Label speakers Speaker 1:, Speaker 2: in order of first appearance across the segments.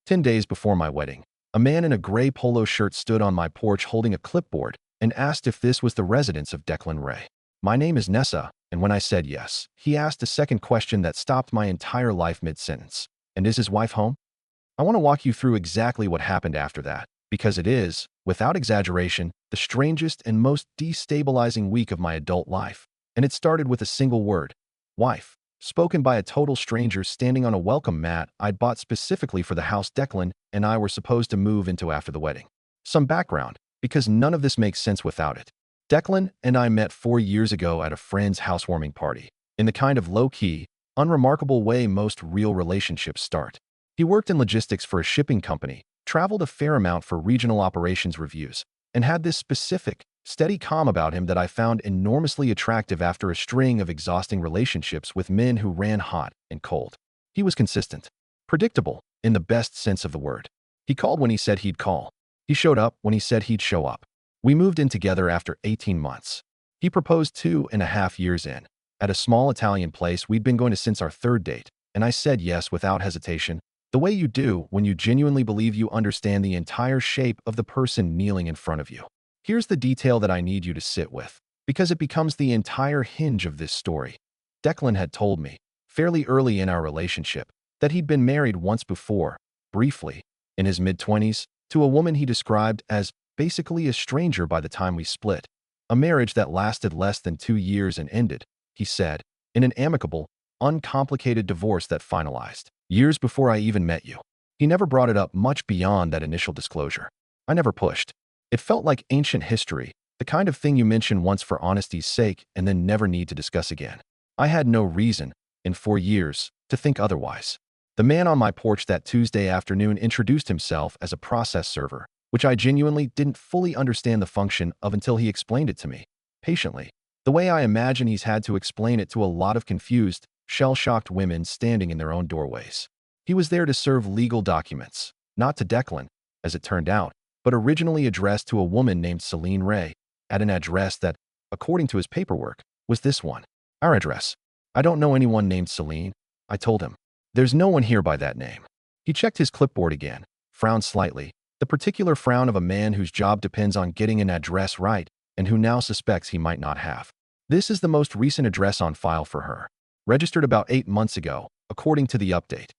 Speaker 1: 10 days before my wedding, a man in a gray polo shirt stood on my porch holding a clipboard and asked if this was the residence of Declan Ray. My name is Nessa, and when I said yes, he asked a second question that stopped my entire life mid-sentence. And is his wife home? I want to walk you through exactly what happened after that, because it is, without exaggeration, the strangest and most destabilizing week of my adult life. And it started with a single word: wife, spoken by a total stranger standing on a welcome mat I'd bought specifically for the house Declan and I were supposed to move into after the wedding. Some background, because none of this makes sense without it. Declan and I met 4 years ago at a friend's housewarming party, in the kind of low-key, unremarkable way most real relationships start. He worked in logistics for a shipping company, traveled a fair amount for regional operations reviews, and had this specific, steady calm about him that I found enormously attractive after a string of exhausting relationships with men who ran hot and cold. He was consistent, predictable, in the best sense of the word. He called when he said he'd call. He showed up when he said he'd show up. We moved in together after 18 months. He proposed 2.5 years in, at a small Italian place we'd been going to since our third date, and I said yes without hesitation, the way you do when you genuinely believe you understand the entire shape of the person kneeling in front of you. Here's the detail that I need you to sit with, because it becomes the entire hinge of this story. Declan had told me, fairly early in our relationship, that he'd been married once before, briefly, in his mid-20s, to a woman he described as basically a stranger by the time we split. A marriage that lasted less than 2 years and ended, he said, in an amicable, uncomplicated divorce that finalized years before I even met you. He never brought it up much beyond that initial disclosure. I never pushed. It felt like ancient history, the kind of thing you mention once for honesty's sake and then never need to discuss again. I had no reason, in 4 years, to think otherwise. The man on my porch that Tuesday afternoon introduced himself as a process server, which I genuinely didn't fully understand the function of until he explained it to me, patiently, the way I imagine he's had to explain it to a lot of confused, shell-shocked women standing in their own doorways. He was there to serve legal documents, not to Declan, as it turned out, but originally addressed to a woman named Celine Ray, at an address that, according to his paperwork, was this one. Our address. I don't know anyone named Celine, I told him. There's no one here by that name. He checked his clipboard again, frowned slightly, the particular frown of a man whose job depends on getting an address right and who now suspects he might not have. This is the most recent address on file for her, registered about 8 months ago, according to the update.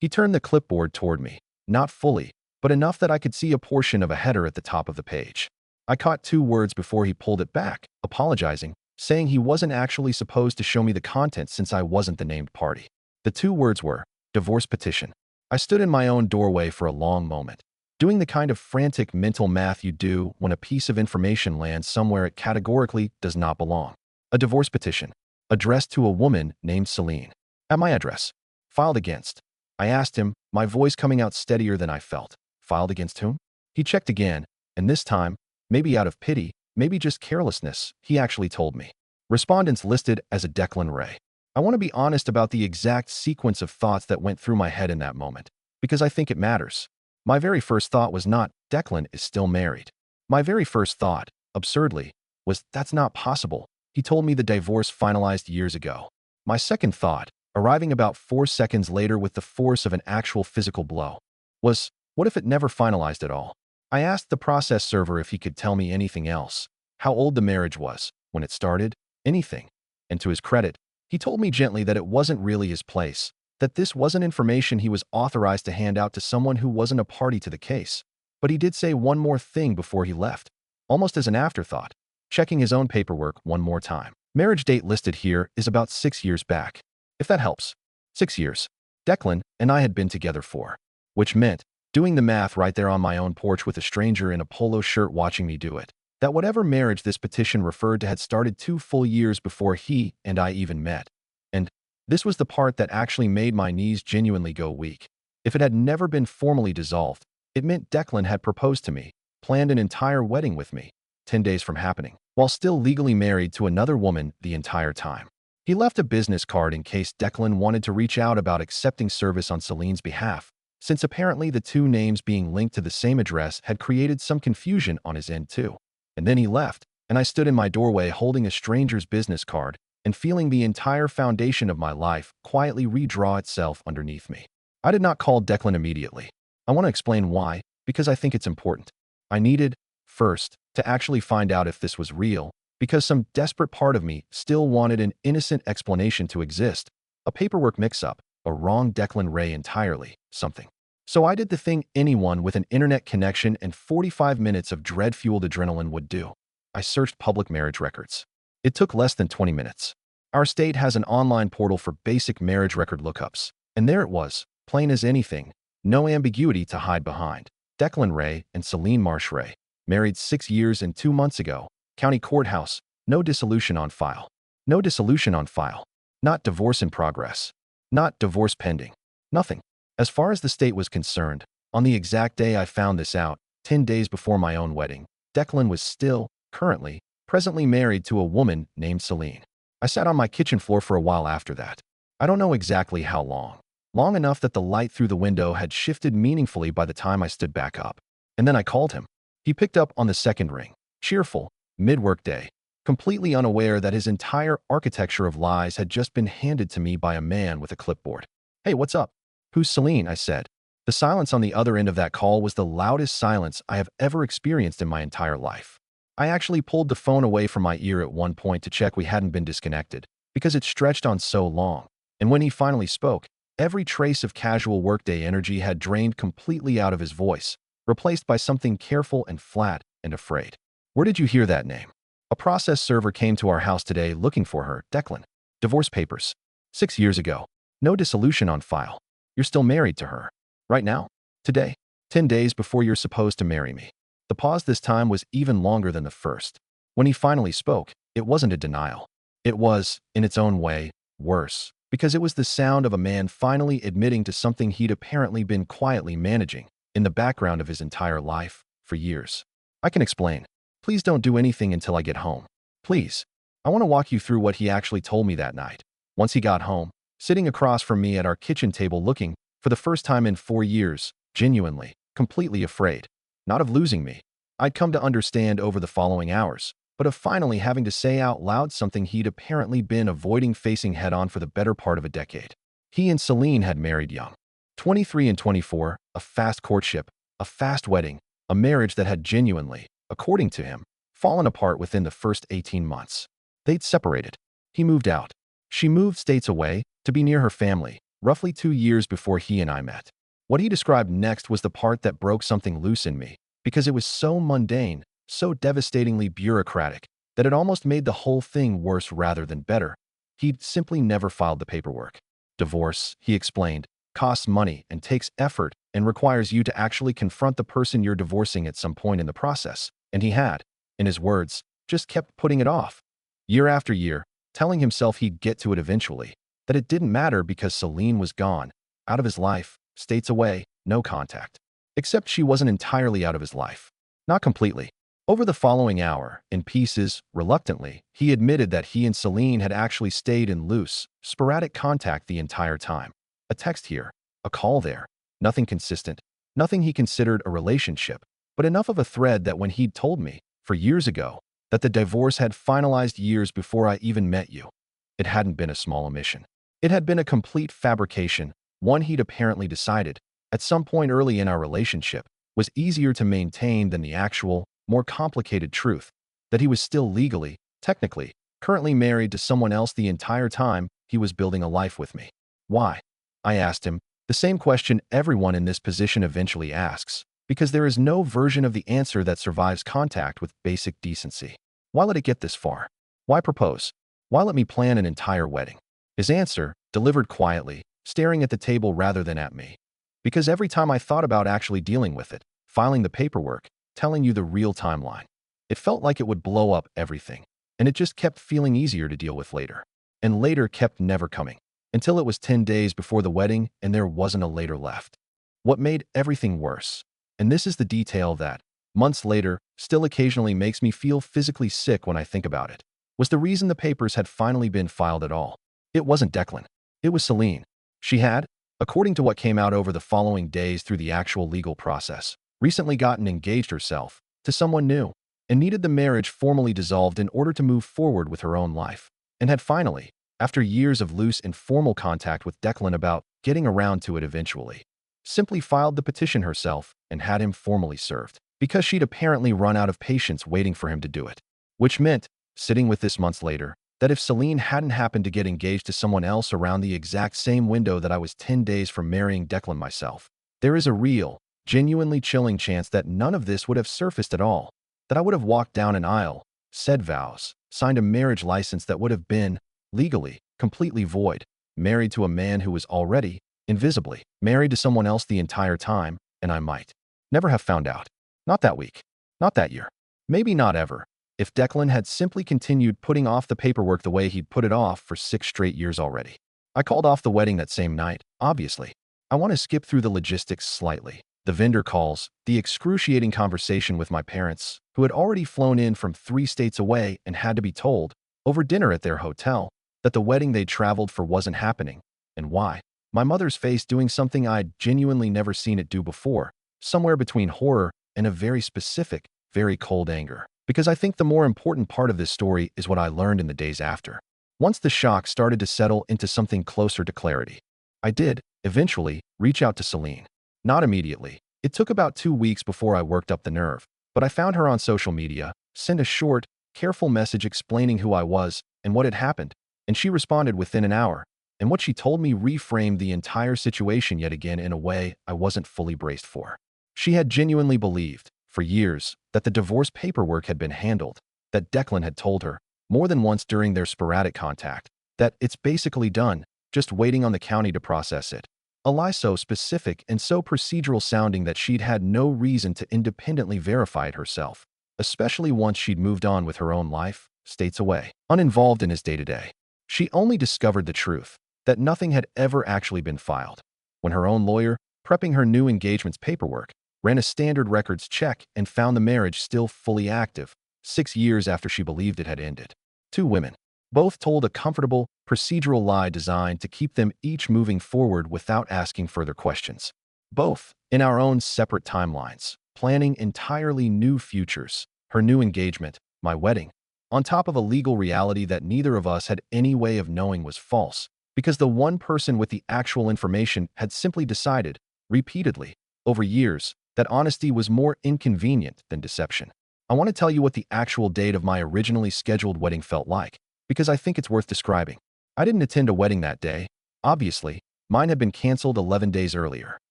Speaker 1: He turned the clipboard toward me, not fully, but enough that I could see a portion of a header at the top of the page. I caught 2 words before he pulled it back, apologizing, saying he wasn't actually supposed to show me the contents since I wasn't the named party. The 2 words were, divorce petition. I stood in my own doorway for a long moment, doing the kind of frantic mental math you do when a piece of information lands somewhere it categorically does not belong. A divorce petition, addressed to a woman named Celine. At my address. Filed against. I asked him, my voice coming out steadier than I felt. Filed against whom? He checked again, and this time, maybe out of pity, maybe just carelessness, he actually told me. Respondents listed as a Declan Ray. I want to be honest about the exact sequence of thoughts that went through my head in that moment, because I think it matters. My very first thought was not, Declan is still married. My very first thought, absurdly, was, that's not possible. He told me the divorce finalized years ago. My second thought, arriving about 4 seconds later with the force of an actual physical blow, was, what if it never finalized at all? I asked the process server if he could tell me anything else, how old the marriage was, when it started, anything. And to his credit, he told me gently that it wasn't really his place, that this wasn't information he was authorized to hand out to someone who wasn't a party to the case. But he did say one more thing before he left, almost as an afterthought, checking his own paperwork one more time. Marriage date listed here is about 6 years back. If that helps. 6 years. Declan and I had been together for. Which meant, doing the math right there on my own porch with a stranger in a polo shirt watching me do it, that whatever marriage this petition referred to had started 2 full years before he and I even met. And this was the part that actually made my knees genuinely go weak. If it had never been formally dissolved, it meant Declan had proposed to me, planned an entire wedding with me, 10 days from happening, while still legally married to another woman the entire time. He left a business card in case Declan wanted to reach out about accepting service on Celine's behalf, since apparently the 2 names being linked to the same address had created some confusion on his end too. And then he left, and I stood in my doorway holding a stranger's business card and feeling the entire foundation of my life quietly redraw itself underneath me. I did not call Declan immediately. I want to explain why, because I think it's important. I needed, first, to actually find out if this was real, because some desperate part of me still wanted an innocent explanation to exist. A paperwork mix-up, a wrong Declan Ray entirely, something. So I did the thing anyone with an internet connection and 45 minutes of dread-fueled adrenaline would do. I searched public marriage records. It took less than 20 minutes. Our state has an online portal for basic marriage record lookups, and there it was, plain as anything, no ambiguity to hide behind. Declan Ray and Celine Marsh Ray, married 6 years and 2 months ago, county courthouse, no dissolution on file. No dissolution on file. Not divorce in progress. Not divorce pending. Nothing. As far as the state was concerned, on the exact day I found this out, 10 days before my own wedding, Declan was still, currently, presently married to a woman named Celine. I sat on my kitchen floor for a while after that. I don't know exactly how long. Long enough that the light through the window had shifted meaningfully by the time I stood back up. And then I called him. He picked up on the second ring, cheerful, mid-work day, completely unaware that his entire architecture of lies had just been handed to me by a man with a clipboard. "Hey, what's up?" "Who's Celine?" I said. The silence on the other end of that call was the loudest silence I have ever experienced in my entire life. I actually pulled the phone away from my ear at one point to check we hadn't been disconnected, because it stretched on so long. And when he finally spoke, every trace of casual workday energy had drained completely out of his voice, replaced by something careful and flat and afraid. "Where did you hear that name?" "A process server came to our house today looking for her, Declan. Divorce papers. 6 years ago. No dissolution on file. You're still married to her. Right now? Today. 10 days before you're supposed to marry me." The pause this time was even longer than the first. When he finally spoke, it wasn't a denial. It was, in its own way, worse, because it was the sound of a man finally admitting to something he'd apparently been quietly managing, in the background of his entire life, for years. "I can explain. Please don't do anything until I get home. Please." I want to walk you through what he actually told me that night. Once he got home, sitting across from me at our kitchen table looking, for the first time in 4 years, genuinely, completely afraid. Not of losing me, I'd come to understand over the following hours, but of finally having to say out loud something he'd apparently been avoiding facing head-on for the better part of a decade. He and Celine had married young. 23 and 24, a fast courtship, a fast wedding, a marriage that had genuinely, according to him, fallen apart within the first 18 months. They'd separated. He moved out. She moved states away, to be near her family, roughly 2 years before he and I met. What he described next was the part that broke something loose in me, because it was so mundane, so devastatingly bureaucratic, that it almost made the whole thing worse rather than better. He'd simply never filed the paperwork. Divorce, he explained, costs money and takes effort and requires you to actually confront the person you're divorcing at some point in the process. And he had, in his words, just kept putting it off. Year after year, telling himself he'd get to it eventually, that it didn't matter because Celine was gone, out of his life, states away, no contact. Except she wasn't entirely out of his life. Not completely. Over the following hour, in pieces, reluctantly, he admitted that he and Celine had actually stayed in loose, sporadic contact the entire time. A text here, a call there. Nothing consistent, nothing he considered a relationship, but enough of a thread that when he'd told me, for years ago, that the divorce had finalized years before I even met you, it hadn't been a small omission. It had been a complete fabrication, one he'd apparently decided, at some point early in our relationship, was easier to maintain than the actual, more complicated truth, that he was still legally, technically, currently married to someone else the entire time he was building a life with me. Why? I asked him, the same question everyone in this position eventually asks, because there is no version of the answer that survives contact with basic decency. Why let it get this far? Why propose? Why let me plan an entire wedding? His answer, delivered quietly, staring at the table rather than at me. Because every time I thought about actually dealing with it, filing the paperwork, telling you the real timeline, it felt like it would blow up everything, and it just kept feeling easier to deal with later. And later kept never coming, until it was 10 days before the wedding and there wasn't a later left. What made everything worse, and this is the detail that, months later, still occasionally makes me feel physically sick when I think about it, was the reason the papers had finally been filed at all. It wasn't Declan. It was Celine. She had, according to what came out over the following days through the actual legal process, recently gotten engaged herself to someone new and needed the marriage formally dissolved in order to move forward with her own life, and had finally, after years of loose informal contact with Declan about getting around to it eventually. simply filed the petition herself and had him formally served, because she'd apparently run out of patience waiting for him to do it. Which meant, sitting with this months later, that if Celine hadn't happened to get engaged to someone else around the exact same window that I was 10 days from marrying Declan myself, there is a real, genuinely chilling chance that none of this would have surfaced at all, that I would have walked down an aisle, said vows, signed a marriage license that would have been, legally, completely void, married to a man who was already, invisibly, married to someone else the entire time, and I might never have found out. Not that week. Not that year. Maybe not ever. If Declan had simply continued putting off the paperwork the way he'd put it off for 6 straight years already. I called off the wedding that same night, obviously. I want to skip through the logistics slightly. The vendor calls, the excruciating conversation with my parents, who had already flown in from 3 states away and had to be told, over dinner at their hotel, that the wedding they'd traveled for wasn't happening, and why. My mother's face doing something I'd genuinely never seen it do before, somewhere between horror and a very specific, very cold anger. Because I think the more important part of this story is what I learned in the days after. Once the shock started to settle into something closer to clarity, I did, eventually, reach out to Celine. Not immediately. It took about 2 weeks before I worked up the nerve, but I found her on social media, sent a short, careful message explaining who I was and what had happened, and she responded within an hour, and what she told me reframed the entire situation yet again in a way I wasn't fully braced for. She had genuinely believed, for years, that the divorce paperwork had been handled, that Declan had told her, more than once during their sporadic contact, that it's basically done, just waiting on the county to process it. A lie so specific and so procedural sounding that she'd had no reason to independently verify it herself, especially once she'd moved on with her own life, states away, uninvolved in his day-to-day. She only discovered the truth, that nothing had ever actually been filed, when her own lawyer, prepping her new engagement's paperwork, ran a standard records check and found the marriage still fully active, 6 years after she believed it had ended. 2 women, both told a comfortable, procedural lie designed to keep them each moving forward without asking further questions. Both, in our own separate timelines, planning entirely new futures, her new engagement, my wedding, on top of a legal reality that neither of us had any way of knowing was false, because the one person with the actual information had simply decided, repeatedly, over years, that honesty was more inconvenient than deception. I want to tell you what the actual date of my originally scheduled wedding felt like, because I think it's worth describing. I didn't attend a wedding that day. Obviously, mine had been canceled 11 days earlier.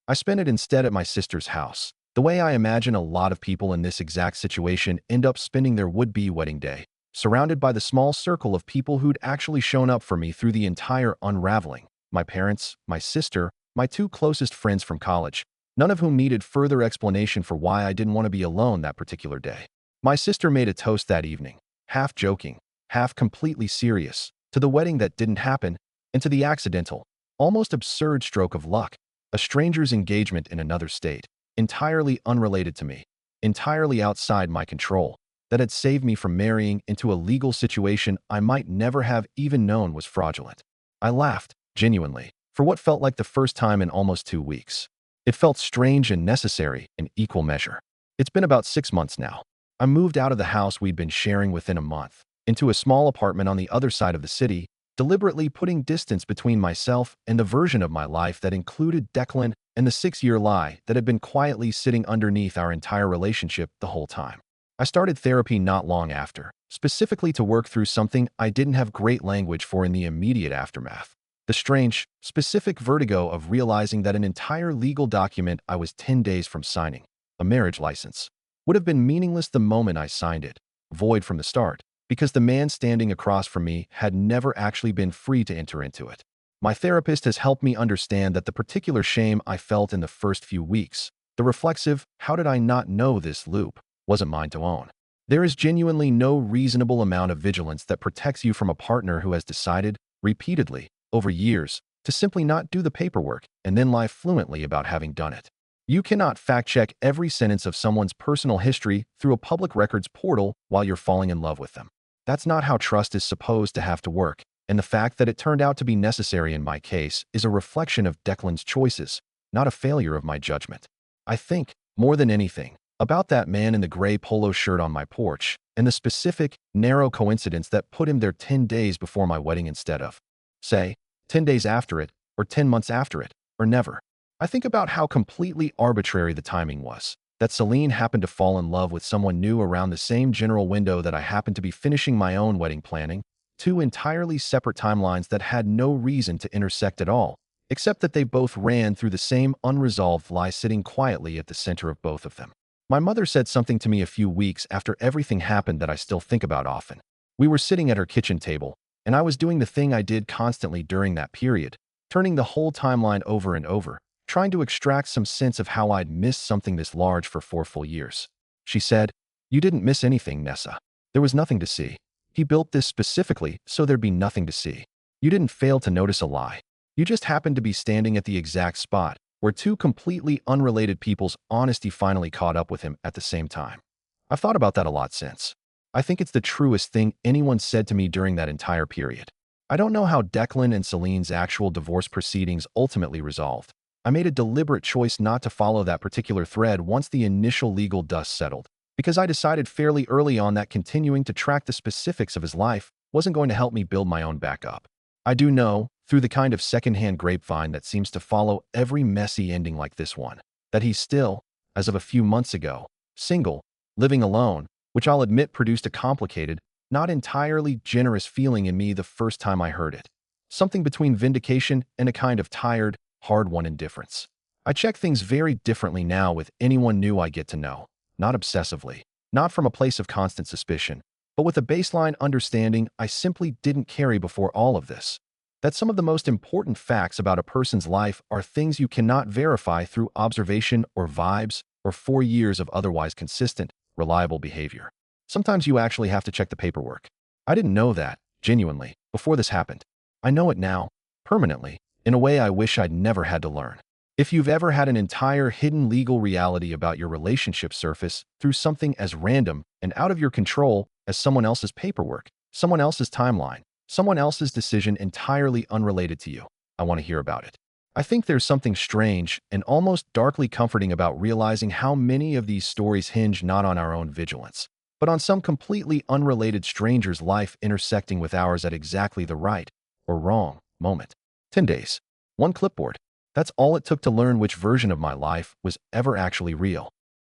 Speaker 1: I spent it instead at my sister's house, the way I imagine a lot of people in this exact situation end up spending their would-be wedding day, surrounded by the small circle of people who'd actually shown up for me through the entire unraveling. My parents, my sister, my 2 closest friends from college, none of whom needed further explanation for why I didn't want to be alone that particular day. My sister made a toast that evening, half joking, half completely serious, to the wedding that didn't happen, and to the accidental, almost absurd stroke of luck, a stranger's engagement in another state, entirely unrelated to me, entirely outside my control, that had saved me from marrying into a legal situation I might never have even known was fraudulent. I laughed, genuinely, for what felt like the first time in almost 2 weeks. It felt strange and necessary in equal measure. It's been about 6 months now. I moved out of the house we'd been sharing within a month, into a small apartment on the other side of the city, deliberately putting distance between myself and the version of my life that included Declan and the 6-year lie that had been quietly sitting underneath our entire relationship the whole time. I started therapy not long after, specifically to work through something I didn't have great language for in the immediate aftermath. The strange, specific vertigo of realizing that an entire legal document I was 10 days from signing, a marriage license, would have been meaningless the moment I signed it, void from the start, because the man standing across from me had never actually been free to enter into it. My therapist has helped me understand that the particular shame I felt in the first few weeks, the reflexive, how did I not know this loop, wasn't mine to own. There is genuinely no reasonable amount of vigilance that protects you from a partner who has decided, repeatedly, over years, to simply not do the paperwork and then lie fluently about having done it. You cannot fact-check every sentence of someone's personal history through a public records portal while you're falling in love with them. That's not how trust is supposed to have to work, and the fact that it turned out to be necessary in my case is a reflection of Declan's choices, not a failure of my judgment. I think, more than anything, about that man in the gray polo shirt on my porch, and the specific, narrow coincidence that put him there 10 days before my wedding instead of, say, 10 days after it, or 10 months after it, or never. I think about how completely arbitrary the timing was. That Celine happened to fall in love with someone new around the same general window that I happened to be finishing my own wedding planning, two entirely separate timelines that had no reason to intersect at all, except that they both ran through the same unresolved lie sitting quietly at the center of both of them. My mother said something to me a few weeks after everything happened that I still think about often. We were sitting at her kitchen table, and I was doing the thing I did constantly during that period, turning the whole timeline over and over, trying to extract some sense of how I'd missed something this large for 4 full years. She said, "You didn't miss anything, Nessa. There was nothing to see. He built this specifically so there'd be nothing to see. You didn't fail to notice a lie. You just happened to be standing at the exact spot where two completely unrelated people's honesty finally caught up with him at the same time." I've thought about that a lot since. I think it's the truest thing anyone said to me during that entire period. I don't know how Declan and Celine's actual divorce proceedings ultimately resolved. I made a deliberate choice not to follow that particular thread once the initial legal dust settled, because I decided fairly early on that continuing to track the specifics of his life wasn't going to help me build my own backup. I do know, through the kind of secondhand grapevine that seems to follow every messy ending like this one, that he's still, as of a few months ago, single, living alone, which I'll admit produced a complicated, not entirely generous feeling in me the first time I heard it. Something between vindication and a kind of tired, hard-won indifference. I check things very differently now with anyone new I get to know, not obsessively, not from a place of constant suspicion, but with a baseline understanding I simply didn't carry before all of this. That some of the most important facts about a person's life are things you cannot verify through observation or vibes or 4 years of otherwise consistent, reliable behavior. Sometimes you actually have to check the paperwork. I didn't know that, genuinely, before this happened. I know it now, permanently, in a way I wish I'd never had to learn. If you've ever had an entire hidden legal reality about your relationship surface through something as random and out of your control as someone else's paperwork, someone else's timeline, someone else's decision entirely unrelated to you, I want to hear about it. I think there's something strange and almost darkly comforting about realizing how many of these stories hinge not on our own vigilance, but on some completely unrelated stranger's life intersecting with ours at exactly the right, or wrong, moment. 10 days. One clipboard. That's all it took to learn which version of my life was ever actually real.